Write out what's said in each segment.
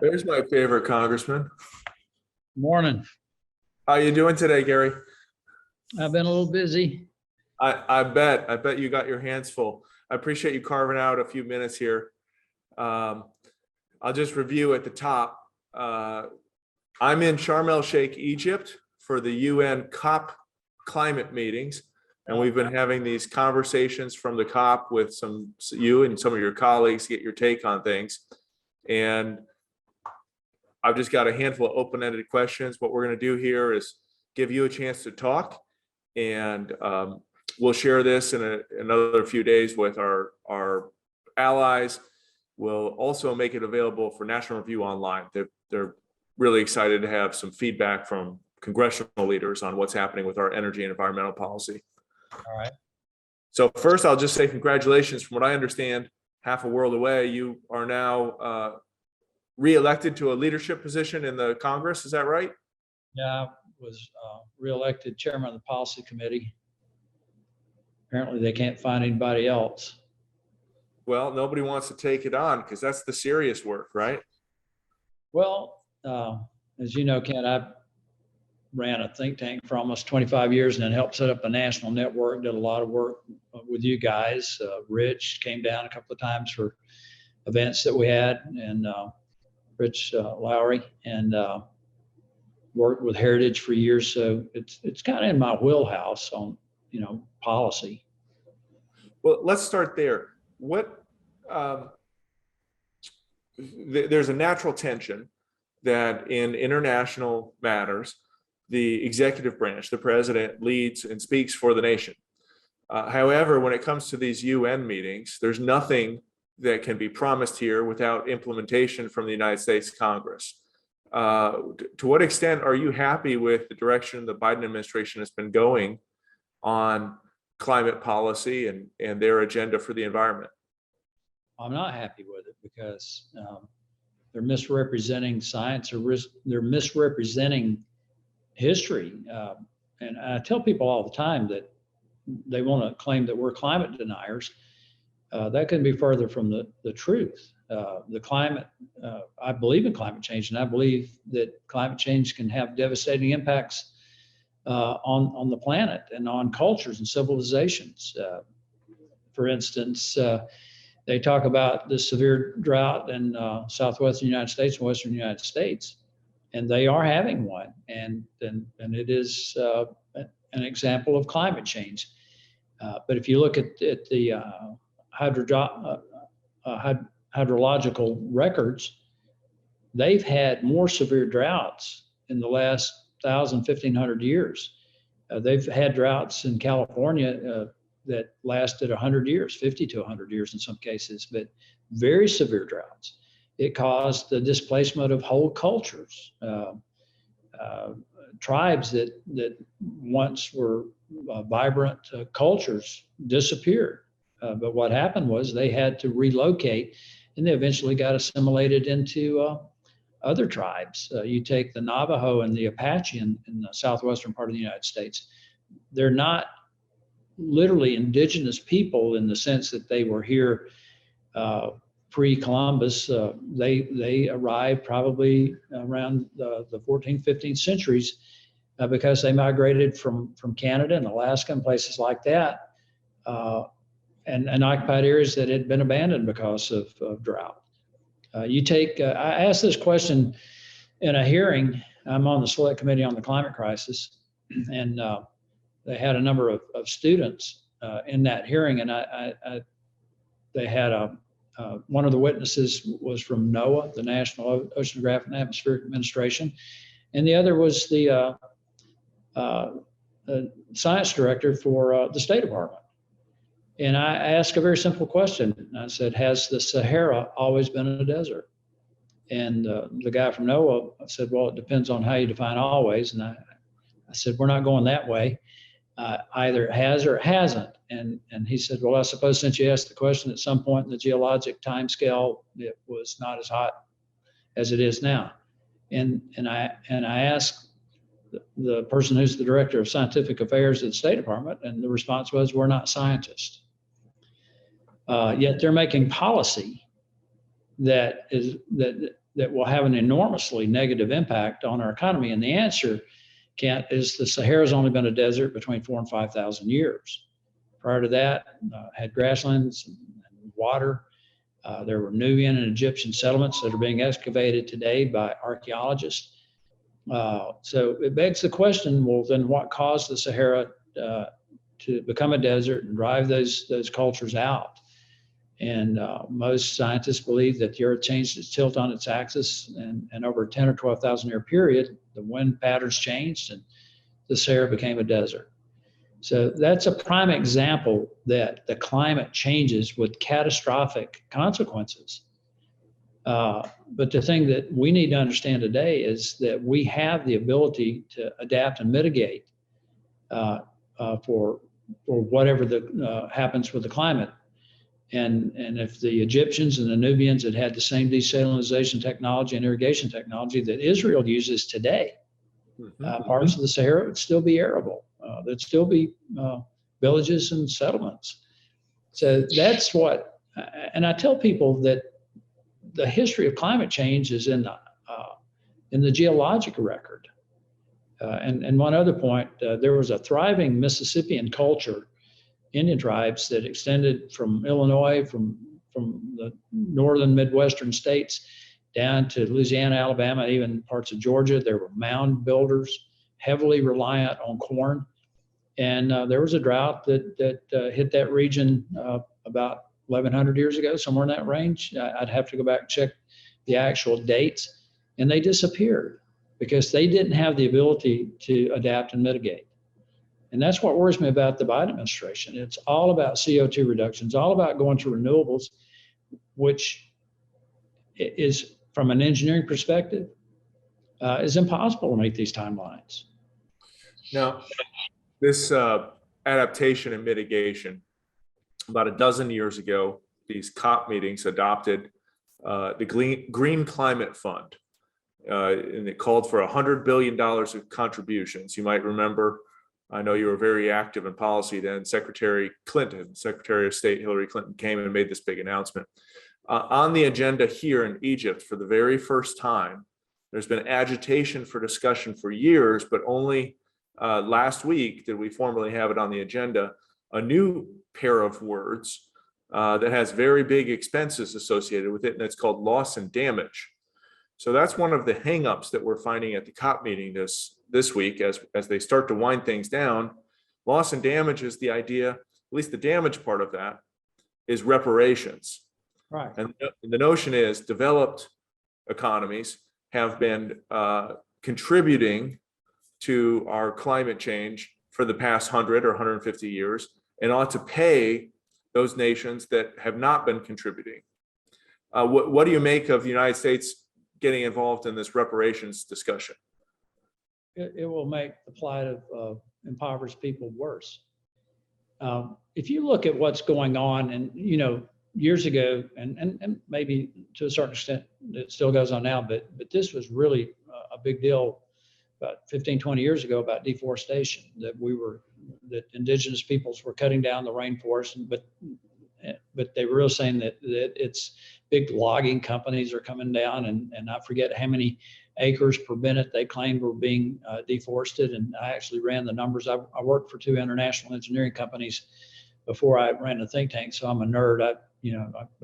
There's my favorite congressman. Morning. How you doing today, Gary? I've been a little busy. I bet you got your hands full. I appreciate you carving out a few minutes here. I'll just review at the top. I'm in Sharm el Sheikh, Egypt for the UN COP climate meetings. And we've been having these conversations from the COP with you and some of your colleagues to get your take on things. And I've just got a handful of open-ended questions. What we're going to do here is give you a chance to talk, and we'll share this in another few days with our allies. We'll also make it available for National Review Online. They're really excited to have some feedback from congressional leaders on what's happening with our energy and environmental policy. All right. So first, I'll just say congratulations. From what I understand, half a world away, you are now re-elected to a leadership position in the Congress. Is that right? Yeah, I was re-elected chairman of the policy committee. Apparently they can't find anybody else. Well, nobody wants to take it on because that's the serious work, right? Well, as you know, Kent, I ran a think tank for almost 25 years and then helped set up a national network, did a lot of work with you guys. Rich came down a couple of times for events that we had, and Rich Lowry, and worked with Heritage for years. So it's kind of in my wheelhouse on, policy. Well, let's start there. There's a natural tension that in international matters, the executive branch, the president, leads and speaks for the nation. However, when it comes to these UN meetings, there's nothing that can be promised here without implementation from the United States Congress. To what extent are you happy with the direction the Biden administration has been going on climate policy and their agenda for the environment? I'm not happy with it because they're misrepresenting science, or they're misrepresenting history. And I tell people all the time that they want to claim that we're climate deniers. That couldn't be further from the truth. The climate, I believe in climate change, and I believe that climate change can have devastating impacts on the planet and on cultures and civilizations. For instance, they talk about the severe drought in southwestern United States and western United States, and they are having one, and it is an example of climate change. But if you look at the hydrological records, they've had more severe droughts in the last 1,000, 1,500 years. They've had droughts in California that lasted 100 years, 50 to 100 years in some cases, but very severe droughts. It caused the displacement of whole cultures. Tribes that once were vibrant cultures disappeared. But what happened was they had to relocate, and they eventually got assimilated into other tribes. You take the Navajo and the Apache in the southwestern part of the United States. They're not literally indigenous people in the sense that they were here pre-Columbus. They arrived probably around the 14th, 15th centuries because they migrated from Canada and Alaska and places like that, and occupied areas that had been abandoned because of drought. I asked this question in a hearing. I'm on the select committee on the climate crisis, and they had a number of students in that hearing, and they had one of the witnesses was from NOAA, the National Oceanographic and Atmospheric Administration, and the other was the science director for the State Department. And I asked a very simple question. I said, has the Sahara always been a desert? And the guy from NOAA said, well, it depends on how you define always. And I said, we're not going that way. Either it has or it hasn't. And he said, well, I suppose since you asked the question, at some point in the geologic time scale, it was not as hot as it is now. And I asked the person who's the director of scientific affairs at the State Department, and the response was, we're not scientists. Yet they're making policy that will have an enormously negative impact on our economy? And the answer, Kent, is the Sahara's only been a desert between 4,000 and 5,000 years. Prior to that, had grasslands and water. There were Nubian and Egyptian settlements that are being excavated today by archaeologists. So it begs the question, well, then what caused the Sahara to become a desert and drive those cultures out? And most scientists believe that the Earth changed its tilt on its axis, and over a 10 or 12,000 year period, the wind patterns changed and the Sahara became a desert. So that's a prime example that the climate changes with catastrophic consequences. But the thing that we need to understand today is that we have the ability to adapt and mitigate for whatever happens with the climate. And if the Egyptians and the Nubians had had the same desalination technology and irrigation technology that Israel uses today, parts of the Sahara would still be arable. There'd still be villages and settlements. So that's what, and I tell people that the history of climate change is in the geologic record. And one other point, there was a thriving Mississippian culture, Indian tribes that extended from Illinois, from the northern Midwestern states down to Louisiana, Alabama, even parts of Georgia. There were mound builders, heavily reliant on corn. And there was a drought that hit that region about 1,100 years ago, somewhere in that range. I'd have to go back and check the actual dates. And they disappeared because they didn't have the ability to adapt and mitigate. And that's what worries me about the Biden administration. It's all about CO2 reductions, all about going to renewables, which is, from an engineering perspective, is impossible to meet these timelines. Now, this adaptation and mitigation, about a dozen years ago, these COP meetings adopted the Green Climate Fund, and it called for $100 billion of contributions. You might remember, I know you were very active in policy then, Secretary of State Hillary Clinton came and made this big announcement. On the agenda here in Egypt, for the very first time, there's been agitation for discussion for years, but only last week did we formally have it on the agenda, a new pair of words that has very big expenses associated with it, and it's called loss and damage. So that's one of the hangups that we're finding at the COP meeting this week as they start to wind things down. Loss and damage is the idea, at least the damage part of that, is reparations. Right. And the notion is developed economies have been contributing to our climate change for the past 100 or 150 years and ought to pay those nations that have not been contributing. What do you make of the United States getting involved in this reparations discussion? It will make the plight of impoverished people worse. If you look at what's going on, and years ago, and maybe to a certain extent it still goes on now, but this was really a big deal about 15, 20 years ago about deforestation, that indigenous peoples were cutting down the rainforest, but they were really saying that it's big logging companies are coming down, and I forget how many acres per minute they claimed were being deforested. And I actually ran the numbers. I worked for 2 international engineering companies before I ran a think tank, so I'm a nerd. I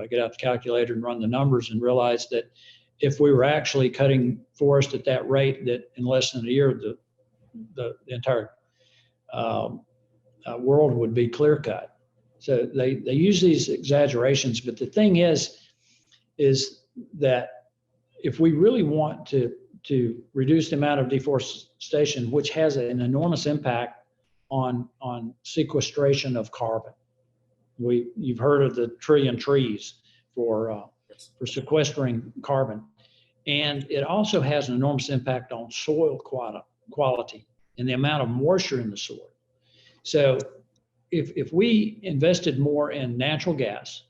get out the calculator and run the numbers and realize that if we were actually cutting forest at that rate, that in less than a year, the entire world would be clear cut. So they use these exaggerations, but the thing is that if we really want to reduce the amount of deforestation, which has an enormous impact on sequestration of carbon. You've heard of the trillion trees for sequestering carbon. And it also has an enormous impact on soil quality and the amount of moisture in the soil. So if we invested more in natural gas,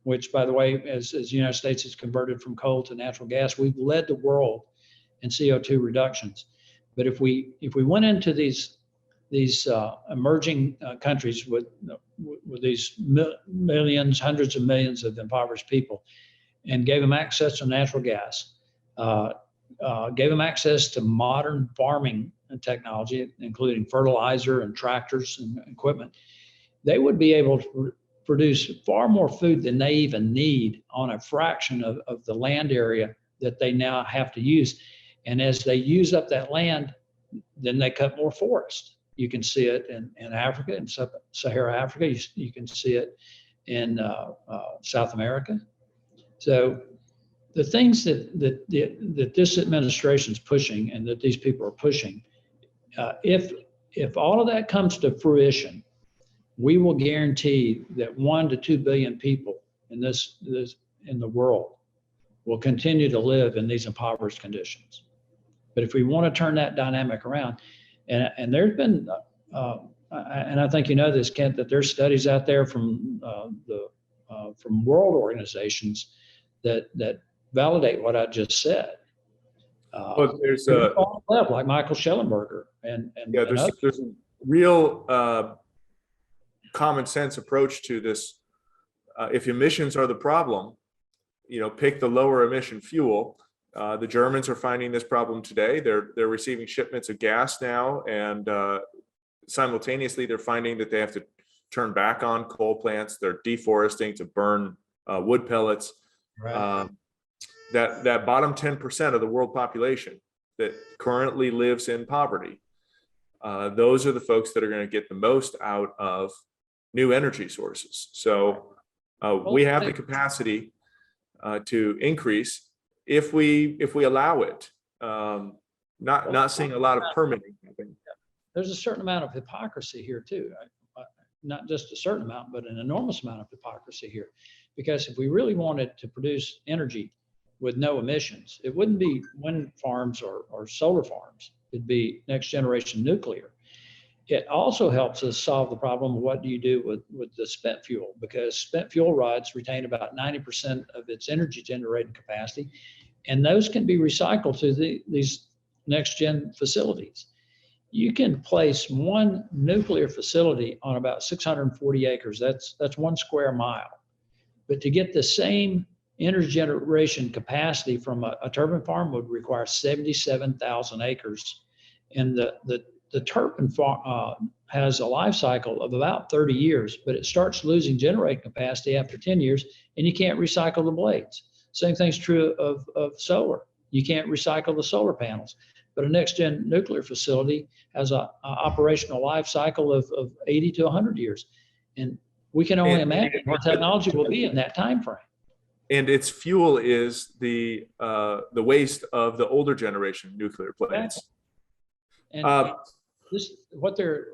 which, by the way, as the United States has converted from coal to natural gas, we've led the world in CO2 reductions. But if we went into these emerging countries with these millions, hundreds of millions of impoverished people, and gave them access to natural gas, gave them access to modern farming and technology, including fertilizer and tractors and equipment, they would be able to produce far more food than they even need on a fraction of the land area that they now have to use. And as they use up that land, then they cut more forest. You can see it in Africa, in Sahara Africa. You can see it in South America. So the things that this administration is pushing and that these people are pushing, if all of that comes to fruition, we will guarantee that 1 to 2 billion people in the world will continue to live in these impoverished conditions. But if we want to turn that dynamic around, and there's been, and I think you know this, Kent, that there's studies out there from from world organizations that validate what I just said. Well, there's like Michael Schellenberger and yeah, there's a real common sense approach to this. If emissions are the problem, pick the lower emission fuel. The Germans are finding this problem today. They're receiving shipments of gas now, and simultaneously they're finding that they have to turn back on coal plants. They're deforesting to burn wood pellets. Right. That bottom 10% of the world population that currently lives in poverty, those are the folks that are going to get the most out of new energy sources. So we have the capacity to increase if we allow it. Not seeing a lot of permitting. There's a certain amount of hypocrisy here too. Not just a certain amount, but an enormous amount of hypocrisy here. Because if we really wanted to produce energy with no emissions, it wouldn't be wind farms or solar farms. It'd be next generation nuclear. It also helps us solve the problem of what do you do with the spent fuel, because spent fuel rods retain about 90% of its energy generating capacity, and those can be recycled to these next gen facilities. You can place one nuclear facility on about 640 acres. That's 1 square mile. But to get the same energy generation capacity from a turbine farm would require 77,000 acres. And the turbine farm has a life cycle of about 30 years, but it starts losing generating capacity after 10 years, and you can't recycle the blades. Same thing's true of solar. You can't recycle the solar panels. But a next-gen nuclear facility has an operational life cycle of 80 to 100 years. And we can only imagine what technology will be in that time frame. And its fuel is the waste of the older generation nuclear plants. And what they're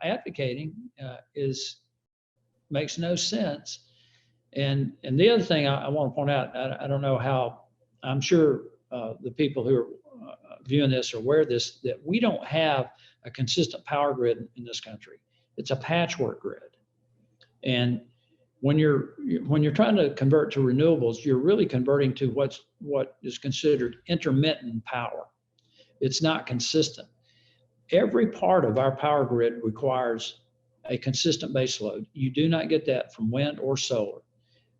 advocating makes no sense. And the other thing I want to point out, I don't know how, I'm sure the people who are viewing this are aware of this, that we don't have a consistent power grid in this country. It's a patchwork grid. And when you're trying to convert to renewables, you're really converting to what is considered intermittent power. It's not consistent. Every part of our power grid requires a consistent base load. You do not get that from wind or solar.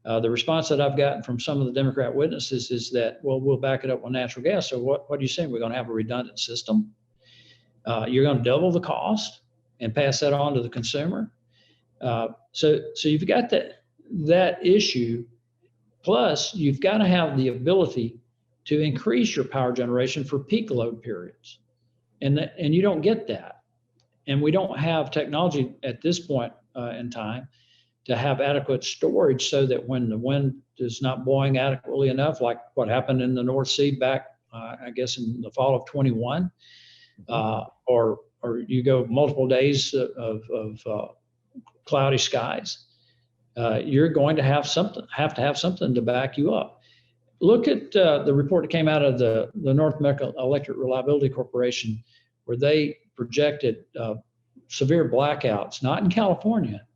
The response that I've gotten from some of the Democrat witnesses is that, well, we'll back it up with natural gas. So what are you saying? We're going to have a redundant system? You're going to double the cost and pass that on to the consumer? So you've got that issue. Plus, you've got to have the ability to increase your power generation for peak load periods. And you don't get that. And we don't have technology at this point in time to have adequate storage so that when the wind is not blowing adequately enough, like what happened in the North Sea back, I guess, in the fall of 21, or you go multiple days of cloudy skies, you're going to have to have something to back you up. Look at the report that came out of the North American Electric Reliability Corporation, where they projected severe blackouts, not in California,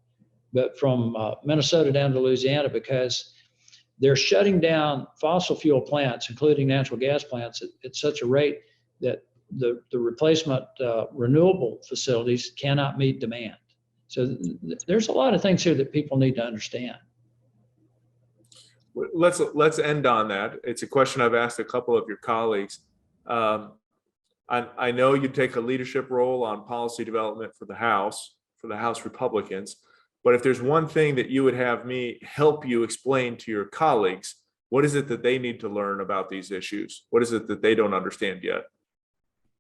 but from Minnesota down to Louisiana, because they're shutting down fossil fuel plants, including natural gas plants, at such a rate that the replacement renewable facilities cannot meet demand. So there's a lot of things here that people need to understand. let's end on that. It's a question I've asked a couple of your colleagues. I know you take a leadership role on policy development for the House Republicans, but if there's one thing that you would have me help you explain to your colleagues, what is it that they need to learn about these issues? What is it that they don't understand yet?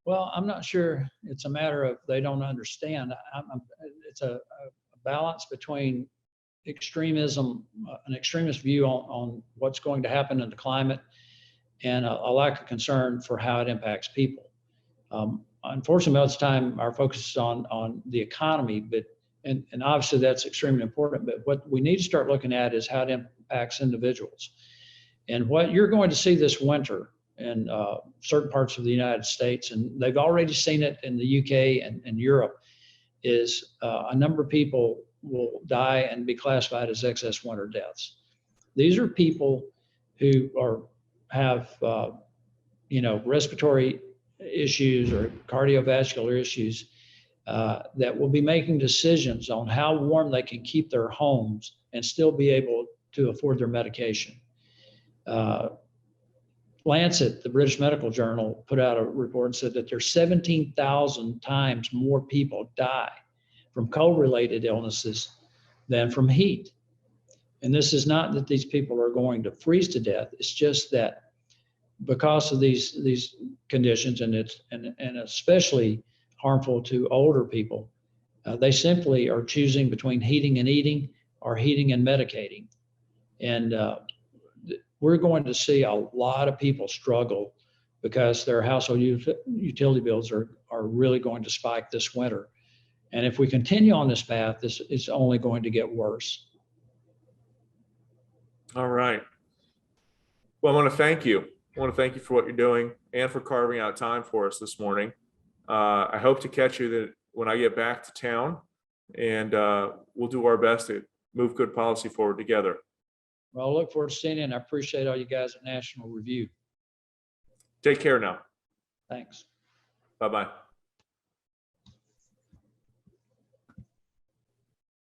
Well, I'm not sure it's a matter of they don't understand. It's a balance between extremism, an extremist view on what's going to happen in the climate, and a lack of concern for how it impacts people. Unfortunately, most of the time, our focus is on the economy, but and obviously that's extremely important. But what we need to start looking at is how it impacts individuals. And what you're going to see this winter in certain parts of the United States, and they've already seen it in the UK and Europe, is a number of people will die and be classified as excess winter deaths. These are people who have respiratory issues or cardiovascular issues that will be making decisions on how warm they can keep their homes and still be able to afford their medication. Lancet, the British Medical Journal, put out a report and said that there's 17,000 times more people die from cold-related illnesses than from heat. And this is not that these people are going to freeze to death. It's just that because of these conditions, and especially harmful to older people, they simply are choosing between heating and eating or heating and medicating. And we're going to see a lot of people struggle because their household utility bills are really going to spike this winter. And if we continue on this path, this is only going to get worse. All right. Well, I want to thank you. I want to thank you for what you're doing and for carving out time for us this morning. I hope to catch you when I get back to town, and we'll do our best to move good policy forward together. Well, I look forward to seeing you, and I appreciate all you guys at National Review. Take care now. Thanks. Bye-bye.